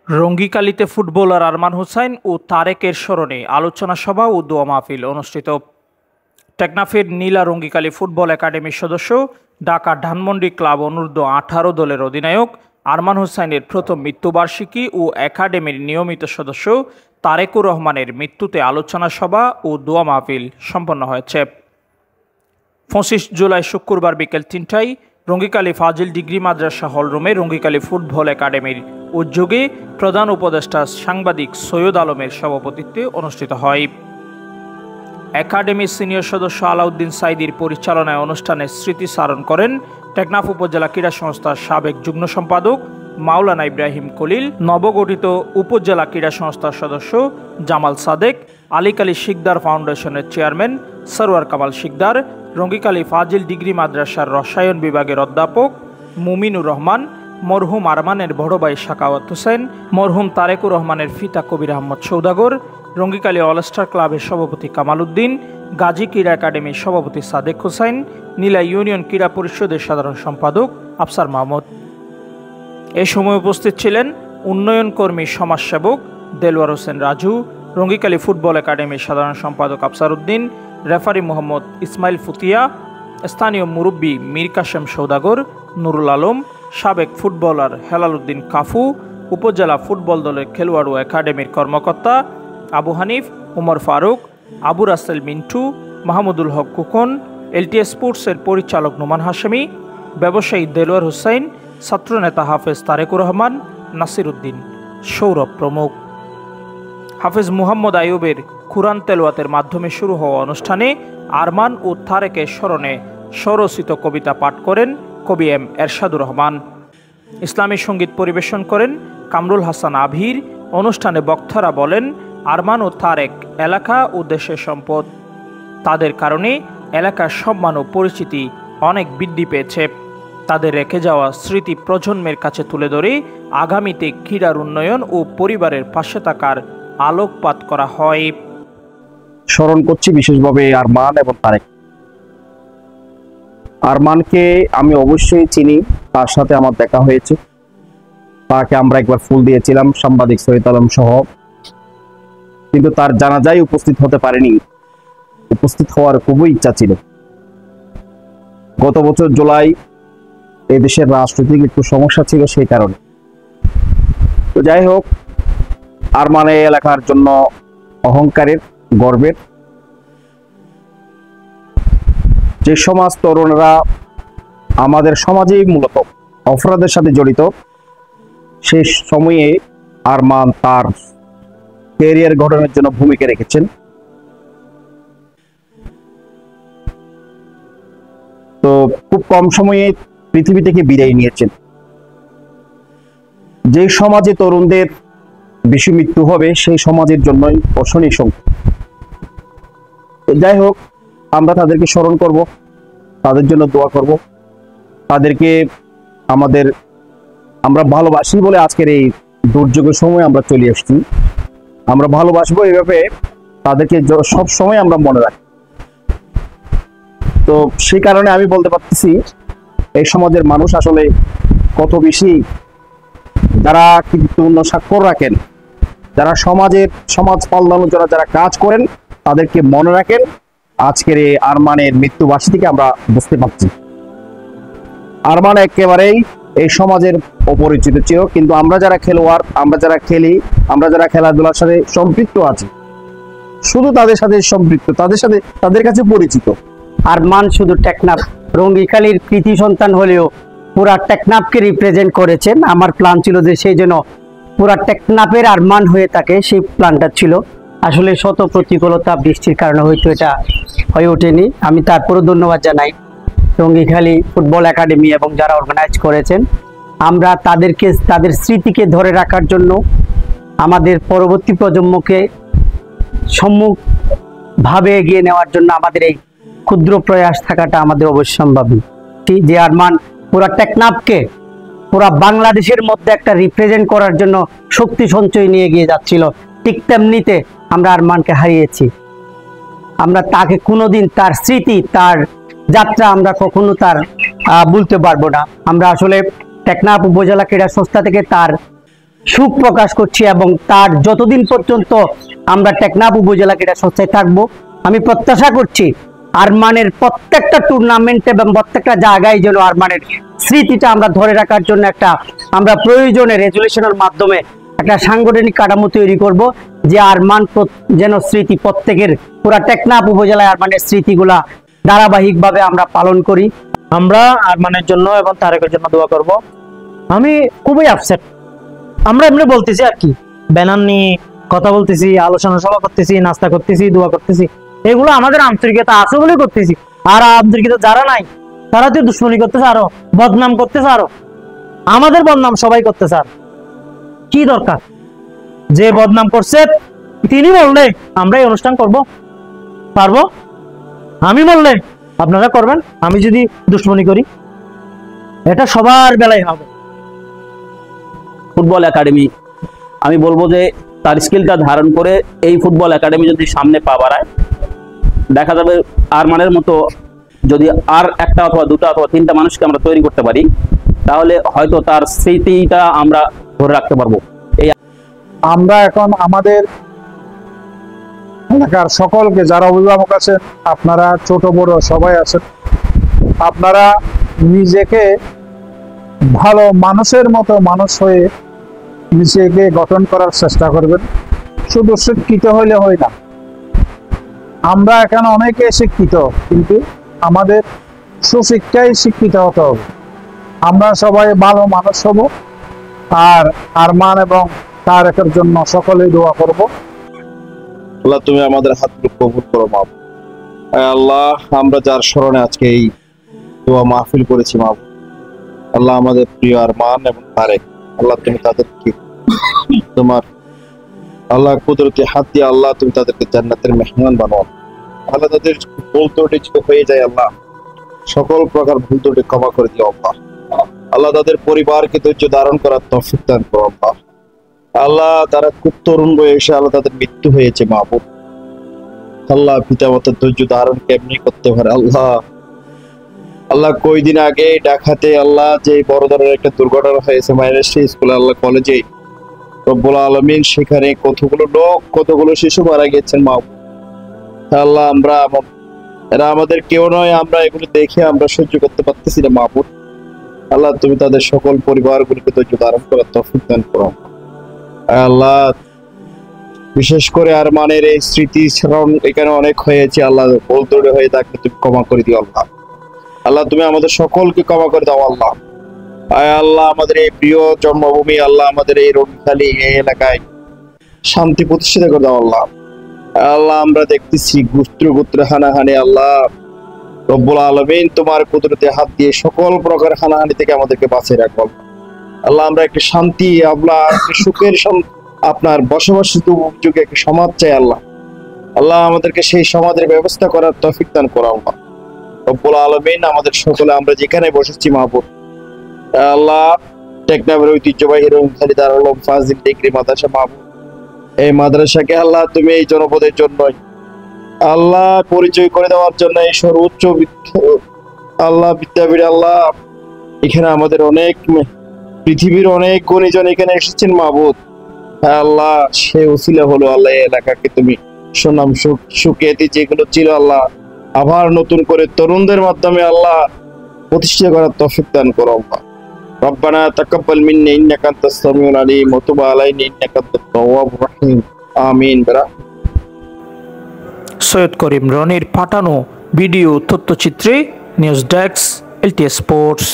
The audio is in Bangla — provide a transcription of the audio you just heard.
রঙ্গিকালীতে ফুটবলার আরমান হোসাইন ও তারেকের স্মরণে আলোচনা সভা ও দোয়া মাহফিল অনুষ্ঠিত। টেকনাফের নীলা রঙ্গিকালী ফুটবল একাডেমির সদস্য, ঢাকা ধানমন্ডি ক্লাব অনূর্ধ্ব-18 দলের অধিনায়ক আরমান হোসাইনের প্রথম মৃত্যুবার্ষিকী ও একাডেমির নিয়মিত সদস্য তারেকুর রহমানের মৃত্যুতে আলোচনা সভা ও দোয়া মাহফিল সম্পন্ন হয়েছে। 25 জুলাই শুক্রবার বিকেল 3টায় রঙ্গিকালী ফাজিল ডিগ্রি মাদ্রাসা হলরুমে রঙ্গিকালী ফুটবল একাডেমির উদ্যোগে প্রধান উপদেষ্টা সাংবাদিক সৈয়দ আলমের সভাপতিত্বে অনুষ্ঠিত হয়। একাডেমির সিনিয়র সদস্য আলাউদ্দিন সাইদির পরিচালনায় অনুষ্ঠানে স্মৃতিচারণ করেন টেকনাফ উপজেলা ক্রীড়া সংস্থার সাবেক যুগ্ম সম্পাদক মাওলানা ইব্রাহিম কলিল, নবগঠিত উপজেলা ক্রীড়া সংস্থার সদস্য জামাল সাদেক, আলীকালী শিকদার ফাউন্ডেশনের চেয়ারম্যান সরওয়ার কামাল শিকদার, রঙ্গিকালী ফাজিল ডিগ্রি মাদ্রাসার রসায়ন বিভাগের অধ্যাপক মুমিনুর রহমান, মরহুম আরমানের বড় ভাই সাকাওয়াত হোসেন, মরহুম তারেকুর রহমানের পিতা কবির আহমদ সৌদাগর, রঙ্গিকালী অলস্টার ক্লাবের সভাপতি কামাল উদ্দিন, গাজী ক্রীড়া একাডেমির সভাপতি সাদেক হোসেন, নীলা ইউনিয়ন ক্রীড়া পরিষদের সাধারণ সম্পাদক আফসার মাহমুদ। এ সময় উপস্থিত ছিলেন উন্নয়ন কর্মী সমাজসেবক দেলওয়ার হোসেন রাজু, রঙ্গিকালী ফুটবল একাডেমির সাধারণ সম্পাদক আফসার উদ্দিন, রেফারি মোহাম্মদ ইসমাইল ফুতিয়া, স্থানীয় মুরব্বী মীর কাশেম সৌদাগর, নুরুল আলম, সাবেক ফুটবলার হেলাল উদ্দিন কাফু, উপজেলা ফুটবল দলের খেলোয়াড় ও একাডেমির কর্মকর্তা আবু হানিফ, উমর ফারুক, আবু রাসেল মিন্টু, মাহমুদুল হক কুকন, এলটিএস স্পোর্টসের পরিচালক নোমান হাশেমি, ব্যবসায়ী দেলোয়ার হোসাইন, ছাত্রনেতা হাফেজ তারেকুর রহমান, নাসির উদ্দিন, সৌরভ প্রমুখ। হাফেজ মুহাম্মদ আইয়ুবের কুরআন তেলাওয়াতের মাধ্যমে শুরু হওয়া অনুষ্ঠানে আরমান ও তারেকের স্মরণে স্বরচিত কবিতা পাঠ করেন কবি এম এরশাদুর রহমান। ইসলামী সঙ্গীত পরিবেশন করেন কামরুল হাসান আভির। অনুষ্ঠানে বক্তারা বলেন, আরমান ও তারেক এলাকা ও দেশের সম্পদ। তাদের কারণে এলাকার সম্মান ও পরিচিতি অনেক বৃদ্ধি পেয়েছে। তাদের রেখে যাওয়া স্মৃতি প্রজন্মের কাছে তুলে ধরে আগামীতে ক্রীড়ার উন্নয়ন ও পরিবারের পাশে থাকার আলোকপাত করা হয়। স্মরণ করছি বিশেষভাবে আরমান এবং তারেক। আরমানকে আমি অবশ্যই চিনি, তার সাথে আমার দেখা হয়েছে। তাকে আমরা একবার ফুল দিয়েছিলাম সাংবাদিক সৈয়দ আলম সহ, কিন্তু তার জানাজায় উপস্থিত হতে পারেনি। উপস্থিত হওয়ার খুবই ইচ্ছা ছিল। গত বছর জুলাই এই দেশের রাজনৈতিক একটু সমস্যা ছিল, সেই কারণে। তো যাই হোক, আরমান এই এলাকার জন্য অহংকারের, গর্বের। যে সমাজ তরুণরা আমাদের সমাজেই মূলত অপরাধের সাথে জড়িত, সেই সময়ে আরমান তার ক্যারিয়ার গঠনের জন্য ভূমিকা রেখেছেন। তো খুব কম সময়ে পৃথিবী থেকে বিদায় নিয়েছেন। যে সমাজে তরুণদের বেশি মৃত্যু হবে, সেই সমাজের জন্যই অশনি সংখ্যা। যাই হোক, আমরা তাদেরকে স্মরণ করব, তাদের জন্য দোয়া করব। তাদেরকে আমরা ভালোবাসি বলে আজকের এই দুর্যোগের সময় আমরা চলে এসেছি। আমরা ভালোবাসবো এইভাবে, তাদেরকে সব সময় আমরা মনে রাখি। তো সেই কারণে আমি বলতে পারতেছি, এই সমাজের মানুষ আসলে কত বেশি, যারা কিন্তু স্বাক্ষর রাখেন, যারা সমাজ পাল্টানোর জন্য যারা কাজ করেন, তাদেরকে মনে রাখেন। আজকের এই আরমানের মৃত্যুবার্ষিকীকে আমরা বুঝতে পারছি। আরমান একেবারেই এই সমাজের অপরিচিত ছিল, কিন্তু আমরা যারা খেলোয়াড়, আমরা যারা খেলি, আমরা যারা খেলাধুলার সাথে সম্পৃক্ত আছি, শুধু তাদের সাথে সম্পৃক্ত, তাদের কাছে পরিচিত। আরমান শুধু টেকনাফ রঙ্গিকালীর কৃতি সন্তান হলেও পুরা টেকনাফকে রিপ্রেজেন্ট করেছেন। আমার প্ল্যান ছিল যে সেই জন্য পুরা টেকনাফের আরমান হয়ে থাকে, সেই প্ল্যানটা ছিল। আসলে শত প্রতিকূলতা, বৃষ্টির কারণে হয়তো এটা হয়ে ওঠেনি। আমি তারপরও ধন্যবাদ জানাই রঙ্গিখালী ফুটবল একাডেমি এবং যারা অর্গানাইজ করেছেন। আমরা তাদের স্মৃতিকে ধরে রাখার জন্য আমাদের পরবর্তী প্রজন্মকে সম্মুখভাবে এগিয়ে নেওয়ার জন্য আমাদের এই ক্ষুদ্র প্রয়াস থাকাটা আমাদের অবশ্যম্ভাবী। যে আরমান পুরা টেকনাফকে, পুরা বাংলাদেশের মধ্যে একটা রিপ্রেজেন্ট করার জন্য শক্তি সঞ্চয় নিয়ে গিয়ে যাচ্ছিল, ঠিক তেমনিতে আমরা আরমানকে হারিয়েছি। আমরা তাকে কোনোদিন, তার স্মৃতি, তার যাত্রা আমরা কখনো তার ভুলতে পারবো না। আমরা আসলে টেকনাফ উপজেলা ক্রীড়া সংস্থা থেকে তার সুখ প্রকাশ করছি এবং তার যতদিন পর্যন্ত আমরা টেকনাফ উপজেলা ক্রীড়া সংস্থায় থাকবো, আমি প্রত্যাশা করছি আরমানের প্রত্যেকটা টুর্নামেন্ট এবং প্রত্যেকটা জায়গায় যেন আরমানের স্মৃতিটা আমরা ধরে রাখার জন্য আমরা প্রয়োজনে রেজুলেশনের মাধ্যমে একটা সাংগঠনিক কাঠামো তৈরি করব, যে আরমান যেন স্মৃতি প্রত্যেকের পুরা টেকনাফ উপজেলায় আরমানের স্মৃতিগুলা ধারাবাহিকভাবে আমরা পালন করি। আমরা আরমানের জন্য এবং তারেকের জন্য দোয়া করব। আমি খুবই আপসেট। আমরা এমনি বলতেছি আর কি, ব্যানার নিয়ে কথা বলতেছি, আলোচনা সভা করতেছি, নাস্তা করতেছি, দোয়া করতেছি, এগুলো আমাদের আন্তরিকতা আছে বলে করতেছি। আর আন্তরিকতা যারা নাই তারা তো দুশ্মনী করতেছে, আরো বদনাম করতেছে, আরো আমাদের বদনাম সবাই করতেছে। আর কি দরকার? যে বদনাম করছে তিনি বললে আমরা এই অনুষ্ঠান করব পারবো? আমি বললে আপনারা করবেন? আমি যদি দুশ্মনী করি, এটা সবার বেলায় হবে। ফুটবল একাডেমি, আমি বলবো যে তার স্কিলটা ধারণ করে এই ফুটবল একাডেমি যদি সামনে পা বাড়ায়, দেখা যাবে আরমানের মতো যদি আর একটা অথবা দুটা অথবা তিনটা মানুষকে আমরা তৈরি করতে পারি, তাহলে হয়তো তার স্মৃতিটা আমরা ধরে রাখতে পারবো। এই আমরা এখন আমাদের এলাকার সকলকে, যারা অভিভাবক আছেন, আপনারা ছোট বড় সবাই আছেন, আপনারা নিজেকে ভালো মানুষের মতো মানুষ হয়ে নিজেকে গঠন করার চেষ্টা করবেন। শুধু শিক্ষিত হইলে হয় না। আমরা এখানে অনেকে শিক্ষিত, কিন্তু আমাদের সুশিক্ষায় শিক্ষিত হতে হবে। আমরা সবাই ভালো মানুষ হব, আর আরমান এবং তারেকের জন্য সকলেই দোয়া করব। আল্লাহ তুমি আমাদের হাতগুলো কবুল করো মাবুদ। আল্লাহ আমরা যার স্মরণে আজকে এই দোয়া মাহফিল করেছি মাবুদ, আল্লাহ আমাদের প্রিয় আরমান এবং তারেক, আল্লাহ তুমি তাদেরকে তোমার আল্লাহ কুদরতি হাত দিয়ে আল্লাহ তুমি তাদেরকে জান্নাতের মেহমান বানাও। আল্লাহ তাদের ভুল ত্রুটি হয়ে যায়, আল্লাহ সকল প্রকার ভুল ত্রুটি ক্ষমা করে দিও আল্লাহ। আল্লাহ তাদের পরিবারকে ধৈর্য ধারণ করার তৌফিক দান করো আল্লাহ। আল্লাহ তারা খুব তরুণ বয়সে আল্লাহ তাদের মৃত্যু হয়েছে মাহবুব, আল্লাহ পিতা মাতার ধৈর্য ধারণ কেমনি করতে পারে আল্লাহ। আল্লাহ কয়দিন আগে ঢাকাতে আল্লাহ যে বড় ধরনের একটা দুর্ঘটনা হয়েছে মাইনরিটি স্কুলে, আল্লাহ কলেজে, রব্বুল আলামিন সেখানে কতগুলো লোক, কতগুলো শিশু মারা গেছেন মাহবুব। আল্লাহ আমরা এরা আমাদের কেউ নয়, আমরা এগুলো দেখে আমরা সহ্য করতে পারতেছি না মাহবুব। আল্লাহ তুমি তাদের সকল পরিবারগুলিকে ধৈর্য ধারণ করার তৌফিক দান করো আল্লাহ। বিশেষ করে আরমানের এই স্মৃতি স্মরণ এখানে অনেক হয়েছে, আল্লাহ ভুল ত্রুটি হয়ে থাকলে তুমি ক্ষমা করে দিও আল্লাহ। আল্লাহ তুমি আমাদের সকলকে ক্ষমা করে দাও আল্লাহ। আয় আল্লাহ আমাদের এই প্রিয় জন্মভূমি, আল্লাহ আমাদের এই রবিখালী এই এলাকায় শান্তি প্রতিষ্ঠিত করে দাও আল্লাহ। আল্লাহ আমরা দেখতেছি গোত্র হানাহানি, আল্লাহ রব্বুল আলামিন তোমার কুদরতে হাত দিয়ে সকল প্রকার হানাহানি থেকে আমাদেরকে বাঁচিয়ে রাখো আল্লাহ। আমরা একটা শান্তি, আল্লাহ সুখের আপনার বসবাসী যুগে একটা সমাজ চাই আল্লাহ। আল্লাহ আমাদেরকে সেই সমাজের ব্যবস্থা করার তৌফিক দান করো আল্লাহ রব্বুল আলামিন। আমাদের সকলে আমরা যেখানে বসেছি মাহবুব আল্লাহ, টেকনাফের ঐতিহ্যবাহী রবিখালী দারুল উলুম ফাজিল ডিগ্রি মাদ্রাসা মাহবুব, এই মাদ্রাসাকে আল্লাহ তুমি এই জনপদের জন্যই আল্লাহ পরিচয় করে দেওয়ার জন্য এই সর্বোচ্চ আল্লাহ বিদ্যাপীঠ আল্লাহ, এখানে আমাদের অনেক পৃথিবীর অনেক গুণীজন এখানে এসেছেন মাহবুব আল্লাহ। সে উসিলা হলো আল্লাহ এলাকাকে তুমি সুনাম সুখ্যাতি যেগুলো ছিল আল্লাহ আবার নতুন করে তরুণদের মাধ্যমে আল্লাহ প্রতিষ্ঠা করার তৌফিক দান করো আল্লাহ। রব্বানা তাকাব্বাল মিন্না ইন্নাকা আনতাস সামিউল আলিম ওয়া তুব আলাইনা ইন্নাকা আনতাত তাওয়াবুর রহিম। আমিন। সৈয়দ করিম রনির পাঠানো ভিডিও তথ্যচিত্রে নিউজ ডেস্ক LTS স্পোর্টস।